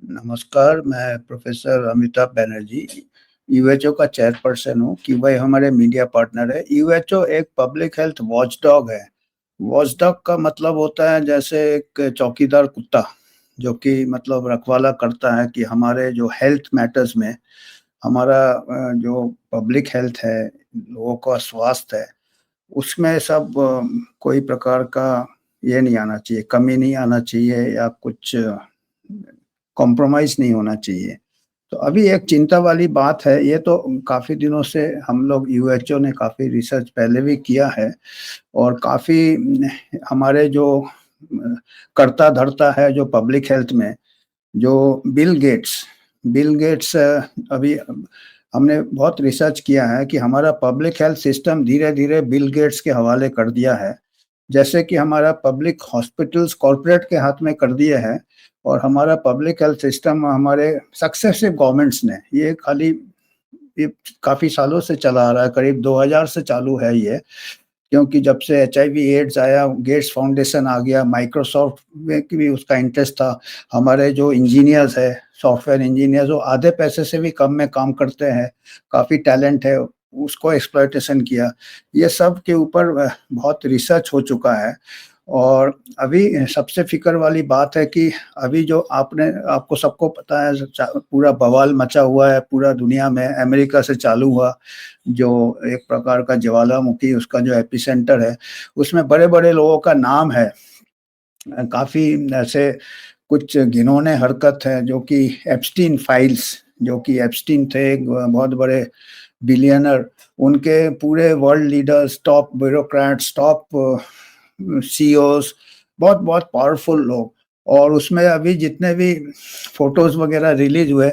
नमस्कार, मैं प्रोफ़ेसर अमिताभ बनर्जी, यूएचओ का चेयरपर्सन हूँ। क्यूआई हमारे मीडिया पार्टनर है। यूएचओ एक पब्लिक हेल्थ वॉचडॉग है। वॉचडॉग का मतलब होता है जैसे एक चौकीदार कुत्ता, जो कि मतलब रखवाला करता है कि हमारे जो हेल्थ मैटर्स में हमारा जो पब्लिक हेल्थ है, लोगों का स्वास्थ्य है, उसमें सब कोई प्रकार का ये नहीं आना चाहिए, कमी नहीं आना चाहिए या कुछ कॉम्प्रोमाइज़ नहीं होना चाहिए। तो अभी एक चिंता वाली बात है, ये तो काफ़ी दिनों से हम लोग यूएचओ ने काफ़ी रिसर्च पहले भी किया है और काफ़ी हमारे जो कर्ता-धर्ता है जो पब्लिक हेल्थ में, जो बिल गेट्स अभी हमने बहुत रिसर्च किया है कि हमारा पब्लिक हेल्थ सिस्टम धीरे-धीरे बिल गेट्स के हवाले कर दिया है। जैसे कि हमारा पब्लिक हॉस्पिटल्स कॉर्पोरेट के हाथ में कर दिए हैं और हमारा पब्लिक हेल्थ सिस्टम हमारे सक्सेसिव गवर्नमेंट्स ने ये खाली ये काफ़ी सालों से चला आ रहा है, करीब 2000 से चालू है ये। क्योंकि जब से एचआईवी एड्स आया, गेट्स फाउंडेशन आ गया, माइक्रोसॉफ्ट में की भी उसका इंटरेस्ट था। हमारे जो इंजीनियर्स हैं, सॉफ्टवेयर इंजीनियर्स वो आधे पैसे से भी कम में काम करते हैं, काफ़ी टैलेंट है, उसको एक्सप्लॉइटेशन किया। ये सब के ऊपर बहुत रिसर्च हो चुका है और अभी सबसे फ़िक्र वाली बात है कि अभी जो आपको सबको पता है पूरा बवाल मचा हुआ है पूरा दुनिया में, अमेरिका से चालू हुआ जो एक प्रकार का ज्वालामुखी उसका जो एपिसेंटर है, उसमें बड़े-बड़े लोगों का नाम है। काफ़ी ऐसे कुछ घिनौने हरकत है जो कि एप्स्टीन फाइल्स जो कि एप्स्टीन थे एक बहुत बड़े बिलियनर, उनके पूरे world leaders, top bureaucrats, top CEOs बहुत-बहुत पावरफुल लोग और उसमें अभी जितने भी फ़ोटोज़ वग़ैरह रिलीज़ हुए,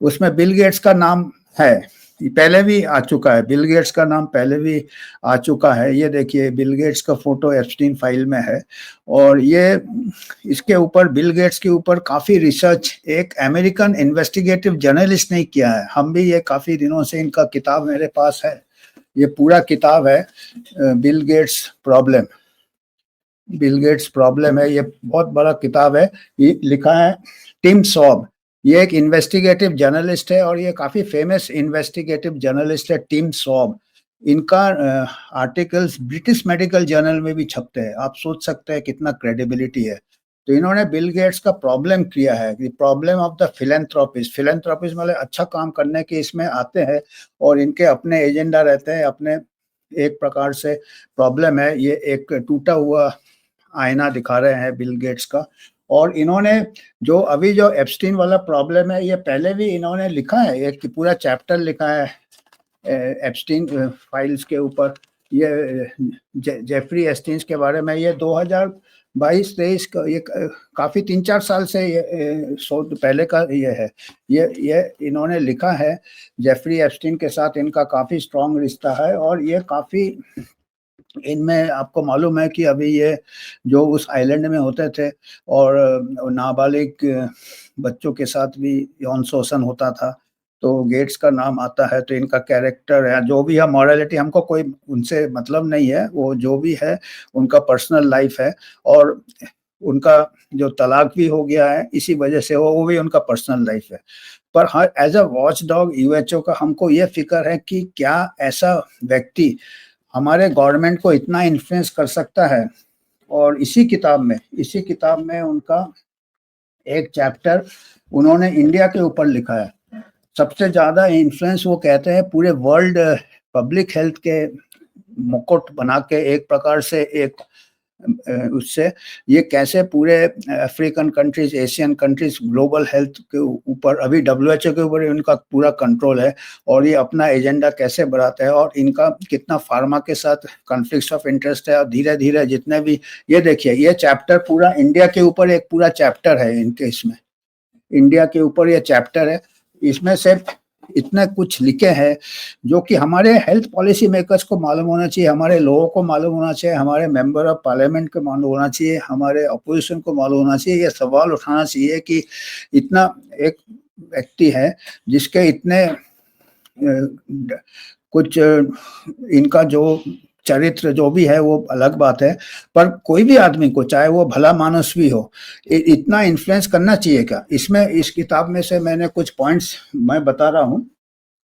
उसमें बिल गेट्स का नाम है। ये पहले भी आ चुका है, बिल गेट्स का नाम पहले भी आ चुका है। ये देखिए बिल गेट्स का फ़ोटो एप्स्टीन फाइल में है और ये इसके ऊपर बिल गेट्स के ऊपर काफ़ी रिसर्च एक अमेरिकन इन्वेस्टिगेटिव जर्नलिस्ट ने किया है। हम भी ये काफ़ी दिनों से इनका किताब मेरे पास है। ये पूरा किताब है बिल गेट्स प्रॉब्लम है, ये बहुत बड़ा किताब है। ये लिखा है टिम सॉब, ये एक इन्वेस्टिगेटिव जर्नलिस्ट है और ये काफ़ी फ़ेमस इन्वेस्टिगेटिव जर्नलिस्ट है टिम सॉब। इनका आर्टिकल्स ब्रिटिश मेडिकल जर्नल में भी छपते हैं। आप सोच सकते हैं कितना क्रेडिबिलिटी है। तो इन्होंने बिल गेट्स का प्रॉब्लम किया है कि प्रॉब्लम ऑफ द फिलैंथ्रोपिस्ट मतलब अच्छा काम करने के इसमें आते हैं और इनके अपने एजेंडा रहते हैं, अपने एक प्रकार से प्रॉब्लम है। ये एक टूटा हुआ आईना दिखा रहे हैं बिल गेट्स का और इन्होंने जो अभी जो एप्स्टीन वाला प्रॉब्लम है, ये पहले भी इन्होंने लिखा है, एक पूरा चैप्टर लिखा है एप्स्टीन फाइल्स के ऊपर। ये जेफरी एस्टीन्स के बारे में ये 2022-23 का ये काफ़ी 3-4 साल से ये शोध पहले का ये है। ये इन्होंने लिखा है, जेफरी एप्स्टीन के साथ इनका काफ़ी स्ट्रॉन्ग रिश्ता है और ये काफ़ी इनमें आपको मालूम है कि अभी ये जो उस आइलैंड में होते थे और नाबालिग बच्चों के साथ भी यौन शोषण होता था, तो गेट्स का नाम आता है, तो इनका कैरेक्टर है, जो भी है मॉरलिटी हमको कोई उनसे मतलब नहीं है, वो जो भी है उनका पर्सनल लाइफ़ है और उनका जो तलाक भी हो गया है, इसी वजह से वो भी उनका पर्सनल लाइफ़ है। पर हाँ, एज़ अ वॉच डॉग यूएचओ का हमको ये फ़िक्र है कि क्या ऐसा व्यक्ति हमारे गवर्नमेंट को इतना इन्फ्लुएंस कर सकता है और इसी किताब में उनका एक चैप्टर उन्होंने इंडिया के ऊपर लिखा है। सबसे ज़्यादा इन्फ्लुएंस वो कहते हैं पूरे वर्ल्ड पब्लिक हेल्थ के मुकुट बना के एक प्रकार से एक उससे ये कैसे पूरे African countries, Asian countries global health के ऊपर अभी डब्ल्यूएचओ के ऊपर इनका पूरा कंट्रोल है और ये अपना एजेंडा कैसे बढ़ाते हैं और इनका कितना फार्मा के साथ कॉन्फ्लिक्ट्स ऑफ इंटरेस्ट है और धीरे-धीरे जितने भी ये देखिए ये चैप्टर पूरा इंडिया के ऊपर एक पूरा चैप्टर है इनके इसमें। इंडिया के ऊपर ये चैप्टर है, इसमें से इतना कुछ लिखे हैं जो कि हमारे हेल्थ पॉलिसी मेकर्स को मालूम होना चाहिए, हमारे लोगों को मालूम होना चाहिए, हमारे मेंबर ऑफ पार्लियामेंट को मालूम होना चाहिए, हमारे अपोजिशन को मालूम होना चाहिए। ये सवाल उठाना चाहिए कि इतना एक व्यक्ति है जिसके इतने कुछ इनका जो चरित्र जो भी है वो अलग बात है, पर कोई भी आदमी को, चाहे वो भला मानस भी हो, इतना इन्फ्लुएंस करना चाहिए क्या? इसमें इस किताब में से मैंने कुछ पॉइंट्स मैं बता रहा हूँ।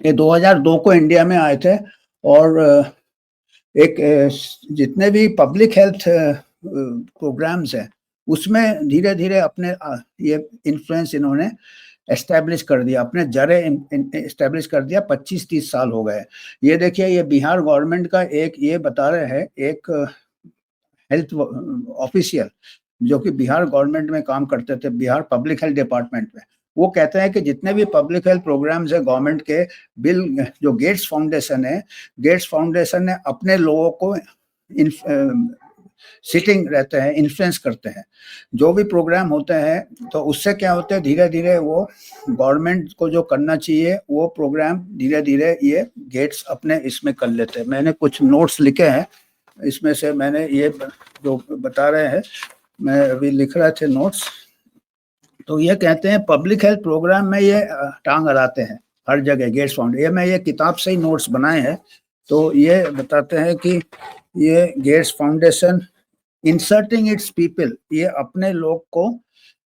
ये 2002 को इंडिया में आए थे, और एक जितने भी पब्लिक हेल्थ प्रोग्राम्स हैं उसमें धीरे धीरे अपने ये इन्फ्लुएंस इन्होंने एस्टेब्लिश कर दिया, अपने जरे एस्टेब्लिश कर दिया। 25-30 साल हो गए। ये देखिए, ये बिहार गवर्नमेंट का एक ये बता रहे हैं, एक हेल्थ ऑफिशियल जो कि बिहार गवर्नमेंट में काम करते थे, बिहार पब्लिक हेल्थ डिपार्टमेंट में, वो कहते हैं कि जितने भी पब्लिक हेल्थ प्रोग्राम्स है गवर्नमेंट के, बिल जो गेट्स फाउंडेशन है, गेट्स फाउंडेशन ने अपने लोगों को सिटिंग रहते हैं, इन्फ्लुएंस करते हैं। जो भी प्रोग्राम होते हैं तो उससे क्या होता है, धीरे धीरे वो गवर्नमेंट को जो करना चाहिए वो प्रोग्राम धीरे धीरे ये गेट्स अपने इसमें कर लेते हैं। मैंने कुछ नोट्स लिखे हैं, इसमें से मैंने ये जो बता रहे हैं, मैं अभी लिख रहे थे नोट्स। तो ये कहते हैं पब्लिक हेल्थ प्रोग्राम में ये टांग अड़ाते हैं हर जगह गेट्स फाउंडेशन। ये मैं ये किताब से ही नोट्स बनाए हैं। तो ये बताते हैं कि ये Gates foundation inserting its people, ये अपने लोग को,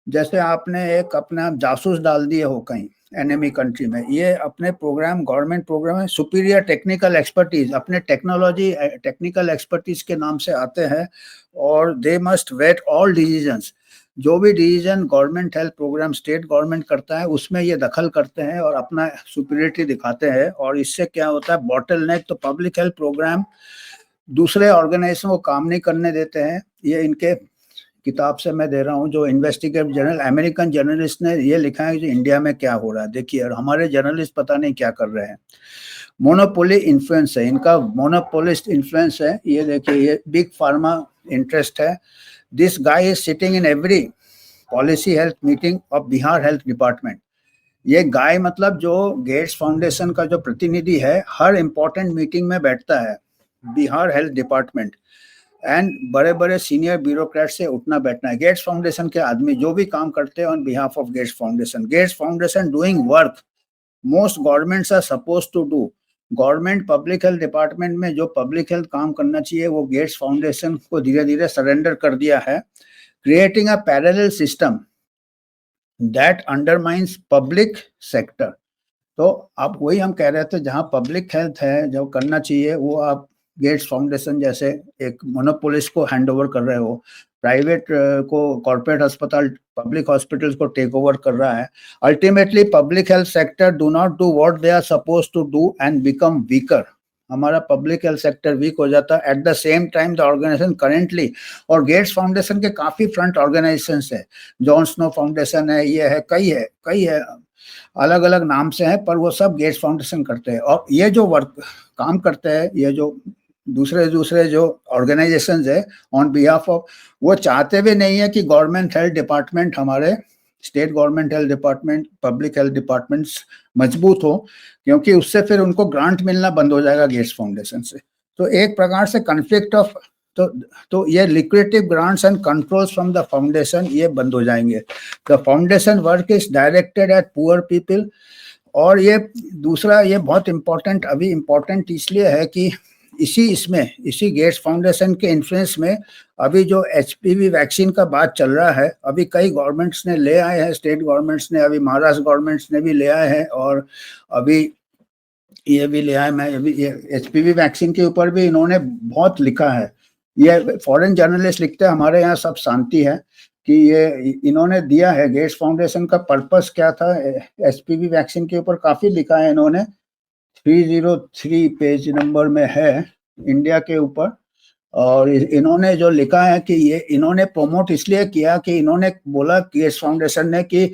जैसे आपने एक अपना जासूस डाल दिए हो कहीं एनिमी कंट्री में, ये अपने प्रोग्राम, गवर्नमेंट प्रोग्राम है, सुपीरियर टेक्निकल एक्सपर्टीज, अपने टेक्नोलॉजी टेक्निकल एक्सपर्टीज के नाम से आते हैं, और they must vet all decisions. जो भी decision government health programme state government करता है उसमें ये दखल करते हैं और अपना सुपीरियरिटी दिखाते हैं। और इससे क्या होता है, बॉटल नेक, तो पब्लिक हेल्थ प्रोग्राम दूसरे ऑर्गेनाइजेशन को काम नहीं करने देते हैं। ये इनके किताब से मैं दे रहा हूँ, जो इन्वेस्टिगेटिव जर्नल, अमेरिकन जर्नलिस्ट ने ये लिखा है कि इंडिया में क्या हो रहा है। देखिए, और हमारे जर्नलिस्ट पता नहीं क्या कर रहे हैं। मोनोपोली इन्फ्लुएंस है इनका, मोनोपोलिस्ट इन्फ्लुएंस है। ये देखिए, ये बिग फार्मा इंटरेस्ट है। This guy is sitting in every policy health meeting of Bihar health department. ये गाय मतलब जो गेट्स फाउंडेशन का जो प्रतिनिधि है, हर इंपॉर्टेंट मीटिंग में बैठता है बिहार हेल्थ डिपार्टमेंट, एंड बड़े बड़े सीनियर ब्यूरोक्रेट से उठना बैठना है। गेट्स फाउंडेशन के आदमी जो भी काम करते हैं on behalf of Gates foundation, Gates foundation doing work most governments are suppose to do. Government public health department में जो पब्लिक हेल्थ काम करना चाहिए वो गेट्स फाउंडेशन को धीरे धीरे सरेंडर कर दिया है, creating a parallel system that undermines public sector. तो आप वही हम कह रहे थे, जहाँ पब्लिक हेल्थ है जो करना चाहिए वो आप गेट्स फाउंडेशन जैसे एक मोनोपोलिस्ट को हैंड ओवर कर रहे हो, प्राइवेट को, कॉर्पोरेट अस्पताल पब्लिक हॉस्पिटल्स को टेक ओवर कर रहा है। Ultimately public health sector do not do what they are suppose to do and become weaker. हमारा पब्लिक हेल्थ सेक्टर वीक हो जाता है। At the same time the organization currently, और Gates foundation के काफी फ्रंट ऑर्गेनाइजेशंस है, John Snow foundation है, ये है, कई है, अलग अलग नाम से है, पर वो सब गेट्स फाउंडेशन करते हैं। और ये जो वर्क काम करते हैं, ये जो दूसरे जो ऑर्गेनाइजेशंस है ऑन बिहाफ ऑफ, वो चाहते भी नहीं है कि गवर्नमेंट हेल्थ डिपार्टमेंट, हमारे state government health department, public health departments मजबूत हो, क्योंकि उससे फिर उनको ग्रांट मिलना बंद हो जाएगा गेट्स फाउंडेशन से। तो एक प्रकार से कन्फ्लिक्ट ऑफ, तो ये liquidative grants and controls from the foundation ये बंद हो जाएंगे। The foundation work is directed at poor people. और ये दूसरा, ये बहुत इम्पोर्टेंट, अभी इम्पोर्टेंट इसलिए है कि इसी गेट्स फाउंडेशन के इन्फ्लुएंस में अभी जो HPV वैक्सीन का बात चल रहा है, अभी कई गवर्नमेंट्स ने ले आए हैं, स्टेट गवर्नमेंट्स ने, अभी महाराष्ट्र गवर्नमेंट्स ने भी ले आए हैं, और अभी ये भी ले आए। मैं अभी ये HPV वैक्सीन के ऊपर भी इन्होंने बहुत लिखा है। ये फॉरेन जर्नलिस्ट लिखते हैं, हमारे यहाँ सब शांति है कि ये इन्होंने दिया है। गेट्स फाउंडेशन का पर्पस क्या था, HPV वैक्सीन के ऊपर काफी लिखा है इन्होंने। 303 पेज नंबर में है इंडिया के ऊपर। और इन्होंने जो लिखा है कि ये इन्होंने प्रमोट इसलिए किया कि इन्होंने बोला, गेट्स फाउंडेशन ने, कि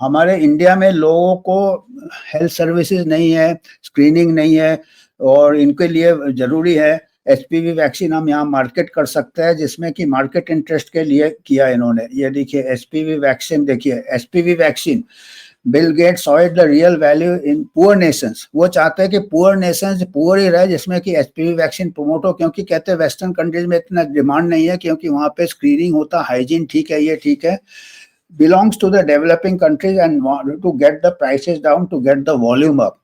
हमारे इंडिया में लोगों को हेल्थ सर्विसेज नहीं है, स्क्रीनिंग नहीं है, और इनके लिए जरूरी है HPV वैक्सीन हम यहाँ मार्केट कर सकते हैं, जिसमें कि मार्केट इंटरेस्ट के लिए किया इन्होंने। ये देखिए HPV वैक्सीन, देखिए HPV vaccine, Bill Gates saw it the real value in poor Nations. वो चाहते हैं कि पुअर नेशंस पुअर ही रहे, जिसमें कि HPV वैक्सीन प्रमोट हो, क्योंकि कहते हैं वेस्टर्न कंट्रीज में इतना डिमांड नहीं है, क्योंकि वहाँ पे स्क्रीनिंग होता, हाइजीन ठीक है, ये ठीक है। Belongs to the developing countries and to get the prices down, to get the volume up.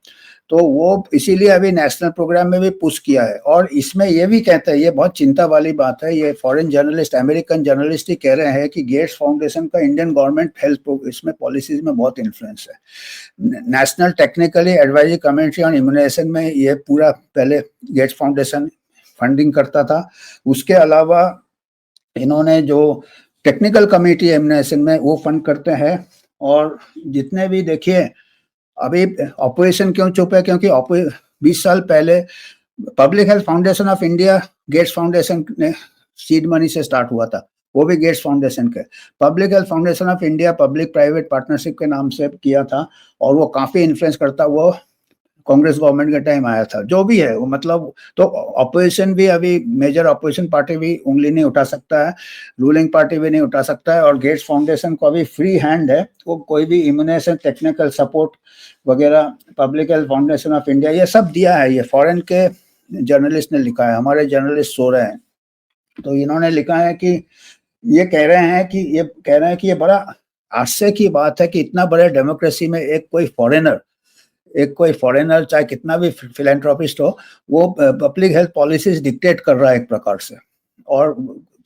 तो वो इसीलिए अभी नेशनल प्रोग्राम में भी पुश किया है। और इसमें ये भी कहते हैं, ये बहुत चिंता वाली बात है, ये फॉरेन जर्नलिस्ट, अमेरिकन जर्नलिस्ट ही कह रहे हैं कि गेट्स फाउंडेशन का इंडियन गवर्नमेंट हेल्थ इसमें पॉलिसीज में बहुत इन्फ्लुएंस है। National technically advisory committee on immunization में ये पूरा पहले गेट्स फाउंडेशन फंडिंग करता था। उसके अलावा इन्होंने जो टेक्निकल कमेटी इम्यूनाइजेशन में वो फंड करते हैं। और जितने भी देखिए, अभी ऑपरेशन क्यों चुप है, क्योंकि 20 साल पहले public health foundation of India Gates foundation ने सीड मनी से स्टार्ट हुआ था, वो भी गेट्स फाउंडेशन के। Public health foundation of India public private partnership के नाम से किया था, और वो काफी इन्फ्लुएंस करता, वो कांग्रेस गवर्नमेंट के टाइम आया था। जो भी है वो मतलब, तो ऑपोजिशन भी, अभी मेजर ऑपोजिशन पार्टी भी उंगली नहीं उठा सकता है, रूलिंग पार्टी भी नहीं उठा सकता है। और गेट्स फाउंडेशन को अभी फ्री हैंड है, वो कोई भी इम्यूनाइजेशन टेक्निकल सपोर्ट वगैरह public health foundation of India ये सब दिया है। ये फॉरेन के जर्नलिस्ट ने लिखा है, हमारे जर्नलिस्ट सो रहे हैं। तो इन्होंने लिखा है कि ये कह रहे हैं कि ये बड़ा आश्चर्य की बात है कि इतना बड़े डेमोक्रेसी में एक कोई फॉरेनर चाहे कितना भी फिलेंथ्रोपिस्ट हो, वो पब्लिक हेल्थ पॉलिसीज डिक्टेट कर रहा है एक प्रकार से। और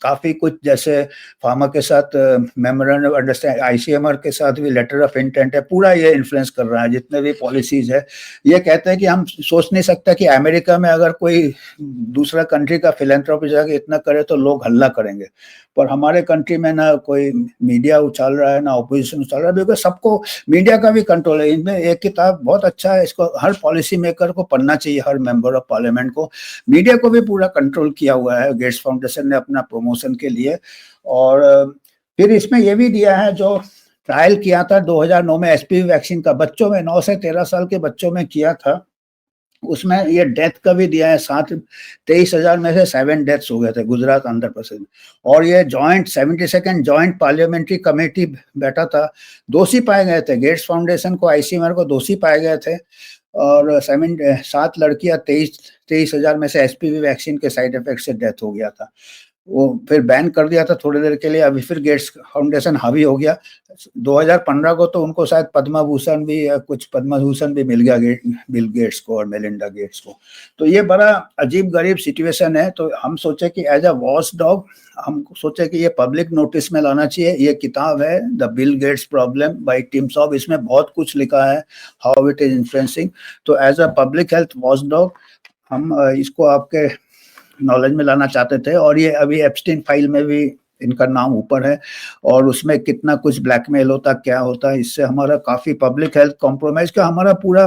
काफी कुछ, जैसे फार्मा के साथ मेमोरेंडम ऑफ अंडरस्टैंडिंग, आईसीएमआर के साथ भी लेटर ऑफ इंटेंट है, पूरा ये इन्फ्लुएंस कर रहा है जितने भी पॉलिसीज है। ये कहते हैं कि हम सोच नहीं सकते कि अमेरिका में अगर कोई दूसरा कंट्री का फिलेंथ्रोपिस्ट जाके इतना करे तो लोग हल्ला करेंगे, पर हमारे कंट्री में ना कोई मीडिया उछाल रहा है, ना ऑपोजिशन उछाल रहा है, बिकॉज सबको मीडिया का भी कंट्रोल है। इनमें एक किताब बहुत अच्छा है, इसको हर पॉलिसी मेकर को पढ़ना चाहिए, हर मेंबर ऑफ पार्लियामेंट को। मीडिया को भी पूरा कंट्रोल किया हुआ है गेट्स फाउंडेशन ने अपना प्रमोशन के लिए। और फिर इसमें यह भी दिया है, जो ट्रायल किया था 2009 में एचपीवी वैक्सीन का, बच्चों में 9 से 13 साल के बच्चों में किया था, उसमें ये डेथ का भी दिया है। 23,000 में से 7 डेथ्स हो गए थे गुजरात, आंध्र प्रदेश। और ये joint 72nd joint parliamentary committee बैठा था, दोषी पाए गए थे, गेट्स फाउंडेशन को, आईसीएमआर को दोषी पाए गए थे। और 7 लड़कियां, 23,000 में से एचपीवी वैक्सीन के साइड इफेक्ट से डेथ हो गया था। वो फिर बैन कर दिया था थोड़ी देर के लिए, अभी फिर गेट्स फाउंडेशन हावी हो गया। 2015 को तो उनको शायद पद्म भूषण भी या कुछ पद्म भूषण भी मिल गया बिल गेट्स को और मेलिंडा गेट्स को। तो ये बड़ा अजीब गरीब सिचुएशन है। तो हम सोचे कि एज अ वॉच डॉग हम सोचे कि ये पब्लिक नोटिस में लाना चाहिए। ये किताब है the Bill Gates problem by Tim Schwab, इसमें बहुत कुछ लिखा है, हाउ इट इज इन्फ्लुएंसिंग। तो as a public health watchdog हम इसको आपके नॉलेज में लाना चाहते थे। और ये अभी एप्स्टीन फाइल में भी इनका नाम ऊपर है, और उसमें कितना कुछ ब्लैकमेल होता, क्या होता है, इससे हमारा काफी पब्लिक हेल्थ कॉम्प्रोमाइज का हमारा पूरा,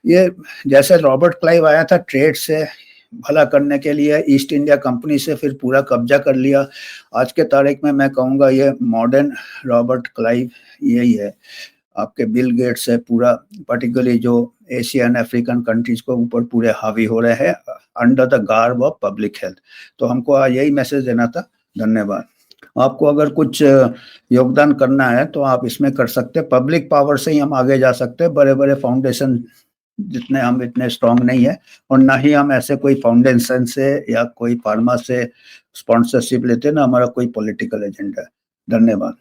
ये जैसे रॉबर्ट क्लाइव आया था ट्रेड से भला करने के लिए ईस्ट इंडिया कंपनी से, फिर पूरा कब्जा कर लिया। आज के तारीख में मैं कहूँगा ये मॉडर्न रॉबर्ट क्लाइव यही है। आपके बिल गेट्स है पूरा, पर्टिकुलरली जो एशियन अफ्रीकन कंट्रीज को ऊपर पूरे हावी हो रहे हैं under the garb of public health. तो हमको आज यही मैसेज देना था। धन्यवाद। आपको अगर कुछ योगदान करना है तो आप इसमें कर सकते हैं, पब्लिक पावर से ही हम आगे जा सकते हैं। बड़े बड़े फाउंडेशन जितने हम इतने स्ट्रांग नहीं है, और ना ही हम ऐसे कोई फाउंडेशन से या कोई फार्मा से स्पॉन्सरशिप लेते, ना हमारा कोई पॉलिटिकल एजेंडा है। धन्यवाद।